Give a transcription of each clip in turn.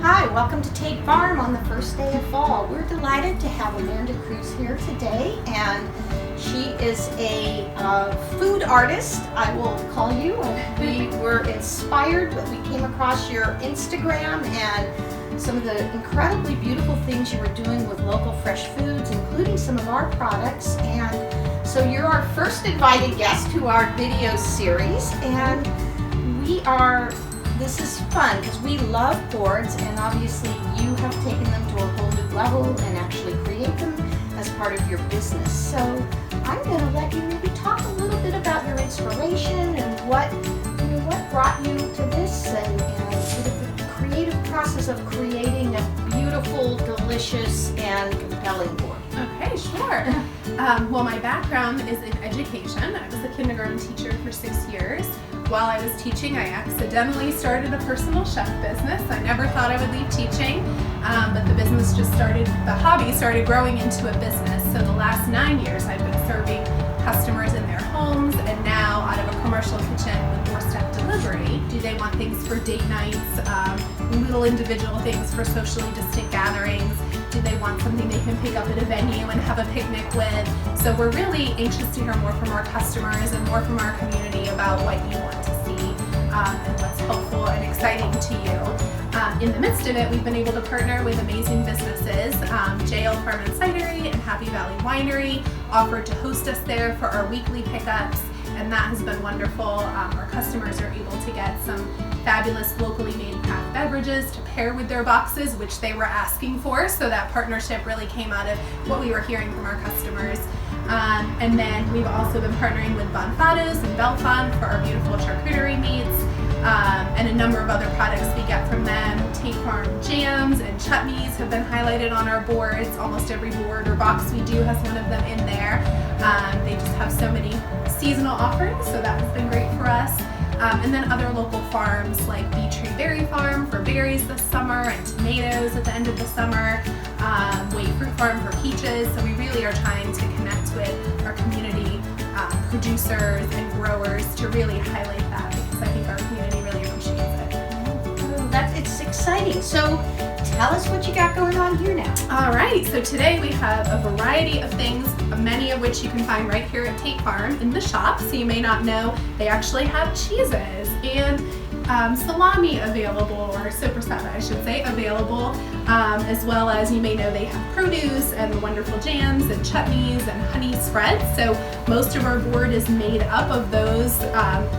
Hi, welcome to Tate Farm on the first day of fall. We're delighted to have Amanda Cruz here today, and she is a food artist, I will call you. We were inspired when we came across your Instagram and some of the incredibly beautiful things you were doing with local fresh foods, including some of our products. And so you're our first invited guest to our video series, and this is fun because we love boards, and obviously you have taken them to a whole new level and actually create them as part of your business. So I'm going to let you maybe talk a little bit about your inspiration and what brought you to this, and sort of the creative process of creating a beautiful, delicious, and compelling board. Okay, sure. Well, my background is in education. I was a kindergarten teacher for 6 years. While I was teaching, I accidentally started a personal chef business. I never thought I would leave teaching, but the hobby started growing into a business. So the last 9 years I've been serving customers in their homes, and now out of a commercial kitchen with doorstep delivery. Do they want things for date nights, little individual things for socially distant gatherings? Do they want something they can pick up at a venue and have a picnic with? So we're really anxious to hear more from our customers and more from our community about what you want to see and what's helpful and exciting to you. In the midst of it, we've been able to partner with amazing businesses. JL Farm and Cidery and Happy Valley Winery offered to host us there for our weekly pickups, and that has been wonderful. Our customers are able to get some fabulous locally made craft beverages to pair with their boxes, which they were asking for, so that partnership really came out of what we were hearing from our customers. And then we've also been partnering with Bonfados and Belfon for our beautiful charcuterie meats, and a number of other products we get from them. Tate Farm jams and chutneys have been highlighted on our boards. Almost every board or box we do has one of them in there. They just have so many seasonal offerings, so that has been great for us. And then other local farms like Bee Tree Berry Farm for berries this summer, and tomatoes at the end of the summer, Wade Fruit Farm for peaches. So we really are trying to connect with our community producers and growers to really highlight that, because I think our community really appreciates it. It's exciting. So tell us what you got going on here now. All right, so today we have a variety of things, many of which you can find right here at Tate Farm in the shop. So you may not know, they actually have cheeses and salami available, or sopressata I should say, available, as well as you may know they have produce and wonderful jams and chutneys and honey spreads. So most of our board is made up of those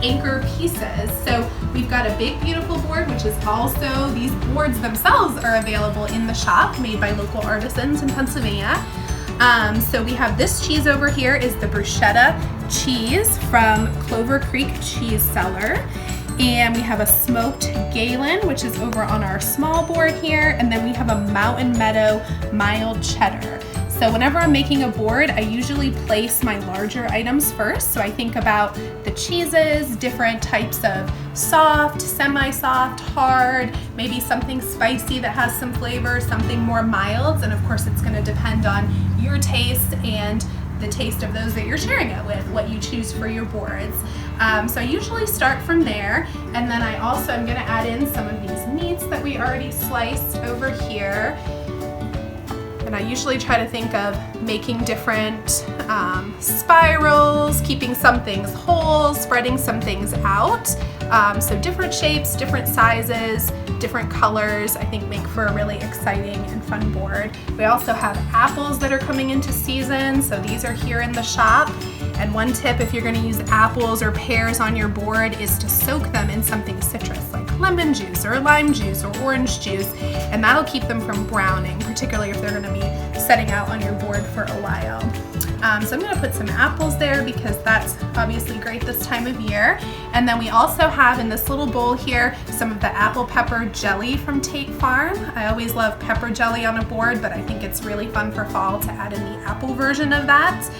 anchor pieces. So we've got a big beautiful board, which is also, these boards themselves are available in the shop, made by local artisans in Pennsylvania. So we have this cheese over here is the bruschetta cheese from Clover Creek Cheese Cellar. And we have a smoked Galen, which is over on our small board here. And then we have a Mountain Meadow mild cheddar. So whenever I'm making a board, I usually place my larger items first. So I think about the cheeses, different types of soft, semi-soft, hard, maybe something spicy that has some flavor, something more mild. And of course, it's going to depend on your taste and the taste of those that you're sharing it with, what you choose for your boards. So I usually start from there, and then I also am going to add in some of these meats that we already sliced over here. And I usually try to think of making different spirals, keeping some things whole, spreading some things out. So different shapes, different sizes, different colors, I think make for a really exciting and fun board. We also have apples that are coming into season, so these are here in the shop. And one tip, if you're going to use apples or pears on your board, is to soak them in something citrus, like lemon juice or lime juice or orange juice, and that'll keep them from browning, particularly if they're going to be setting out on your board for a while. So I'm going to put some apples there because that's obviously great this time of year. And then we also have in this little bowl here some of the apple pepper jelly from Tate Farm. I always love pepper jelly on a board, but I think it's really fun for fall to add in the apple version of that.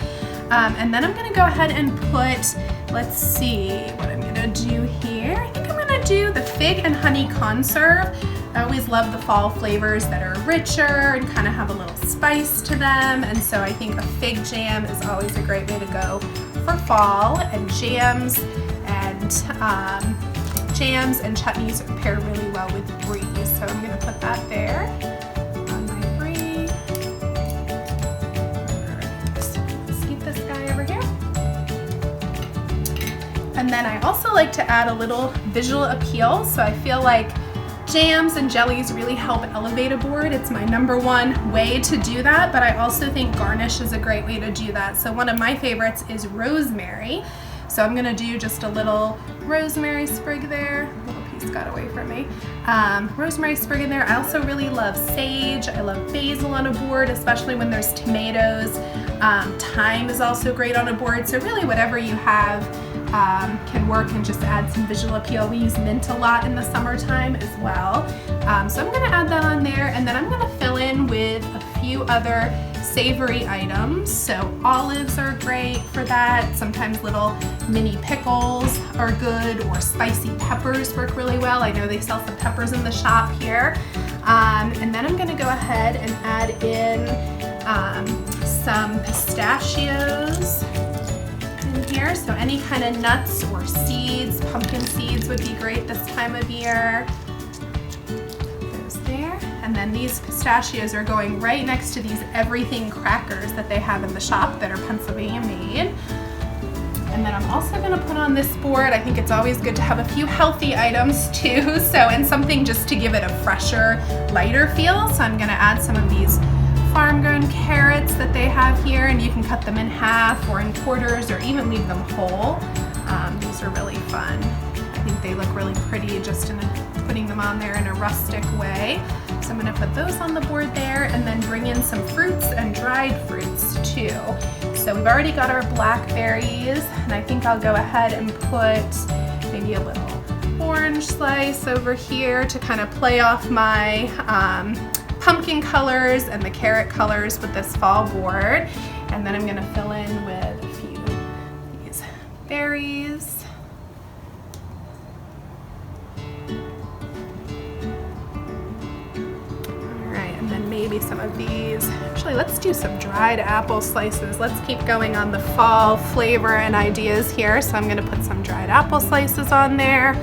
And then I'm going to go ahead and put, let's see what I'm going to do here. I think I'm going to do the fig and honey conserve. I always love the fall flavors that are richer and kind of have a little spice to them. And so I think a fig jam is always a great way to go for fall. And jams and chutneys pair really well with brie. So I'm going to put that that there on my brie. Let's keep this guy over here. And then I also like to add a little visual appeal, so I feel like jams and jellies really help elevate a board. It's my #1 way to do that, but I also think garnish is a great way to do that. So one of my favorites is rosemary. So I'm gonna do just a little rosemary sprig there. A little piece got away from me. Rosemary sprig in there. I also really love sage. I love basil on a board, especially when there's tomatoes. Thyme is also great on a board. So really whatever you have can work and just add some visual appeal. We use mint a lot in the summertime as well. So I'm gonna add that on there, and then I'm gonna fill in with a few other savory items. So olives are great for that. Sometimes little mini pickles are good, or spicy peppers work really well. I know they sell some peppers in the shop here. And then I'm gonna go ahead and add in some pistachios here. So any kind of nuts or seeds, pumpkin seeds would be great this time of year. Those there. And then these pistachios are going right next to these everything crackers that they have in the shop that are Pennsylvania made. And then I'm also gonna put on this board, I think it's always good to have a few healthy items too. So, and something just to give it a fresher, lighter feel. So I'm gonna add some of these farm-grown carrots that they have here, and you can cut them in half or in quarters or even leave them whole. These are really fun. I think they look really pretty just in putting them on there in a rustic way. So I'm gonna put those on the board there, and then bring in some fruits and dried fruits too. So we've already got our blackberries, and I think I'll go ahead and put maybe a little orange slice over here to kind of play off my pumpkin colors and the carrot colors with this fall board. And then I'm gonna fill in with a few of these berries. All right, and then maybe some of these. Actually, let's do some dried apple slices. Let's keep going on the fall flavor and ideas here. So I'm gonna put some dried apple slices on there.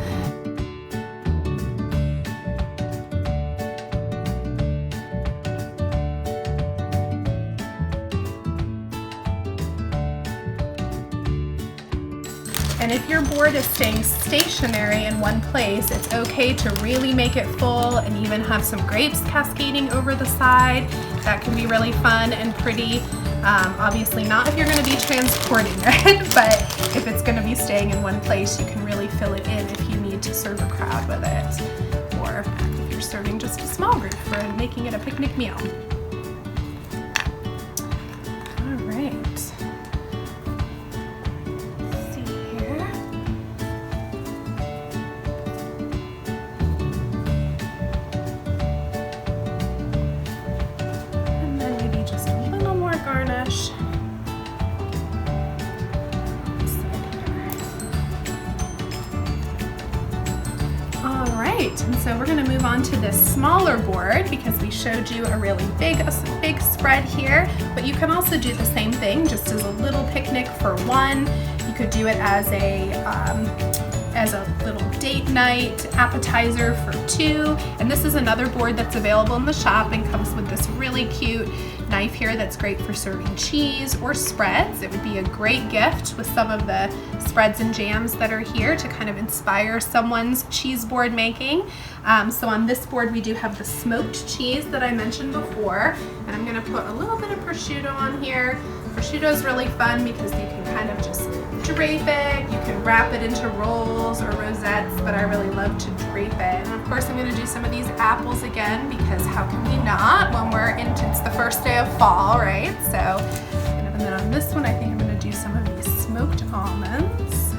And if your board is staying stationary in one place, it's okay to really make it full and even have some grapes cascading over the side. That can be really fun and pretty. Obviously not if you're going to be transporting it, but if it's going to be staying in one place, you can really fill it in if you need to serve a crowd with it, or if you're serving just a small group for making it a picnic meal. All right. And so we're going to move on to this smaller board because we showed you a really big spread here, but you can also do the same thing just as a little picnic for one. You could do it as a little date night appetizer for two. And this is another board that's available in the shop and comes with this really cute knife here that's great for serving cheese or spreads. It would be a great gift with some of the spreads and jams that are here to kind of inspire someone's cheese board making. So on this board we do have the smoked cheese that I mentioned before, and I'm going to put a little bit of prosciutto on here. Prosciutto is really fun because you can kind of just drape it. You can wrap it into rolls or rosettes, but I really love to drape it. And of course I'm going to do some of these apples again because how can we not when it's the first day of fall, right? So, and then on this one I think I'm going to do some of these smoked almonds.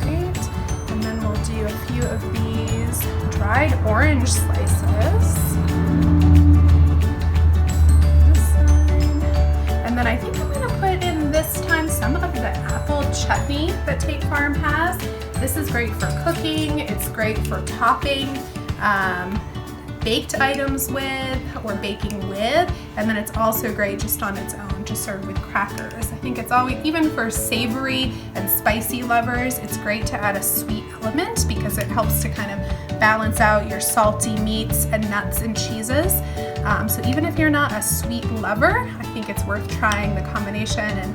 Right. And then we'll do a few of these dried orange slices. And then I think I'm going to put in this time some of the apple chutney that Tate Farm has. This is great for cooking. It's great for topping baked items with or baking with. And then it's also great just on its own to serve with crackers. I think it's always, even for savory and spicy lovers, it's great to add a sweet element because it helps to kind of balance out your salty meats and nuts and cheeses. So even if you're not a sweet lover, I think it's worth trying the combination. And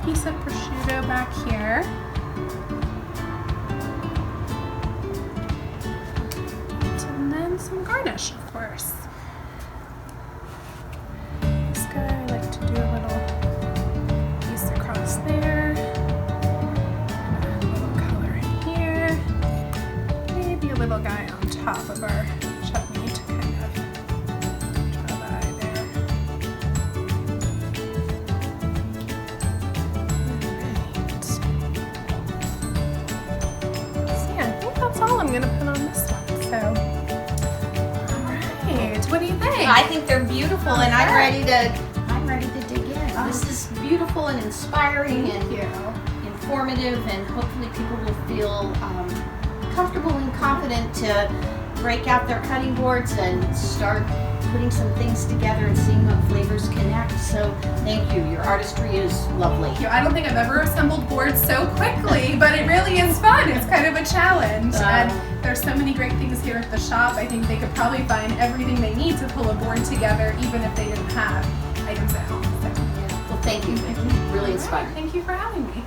piece of prosciutto back here. And then some garnish, of course. This guy, I like to do a little piece across there. And a little color in here. Maybe a little guy on top of our chutney to kind of draw the eye there. That's all I'm gonna put on this one. So, all right, what do you think? I think they're beautiful, and I'm ready to dig in. This is beautiful and inspiring and informative, and hopefully people will feel comfortable and confident to break out their cutting boards and start putting some things together and seeing what flavors connect. So thank you. Your artistry is lovely. Thank you. I don't think I've ever assembled boards so quickly, but it really is fun. It's kind of a challenge. And there's so many great things here at the shop. I think they could probably find everything they need to pull a board together, even if they didn't have items at home. So. Well, thank you. Really inspiring. Thank you for having me.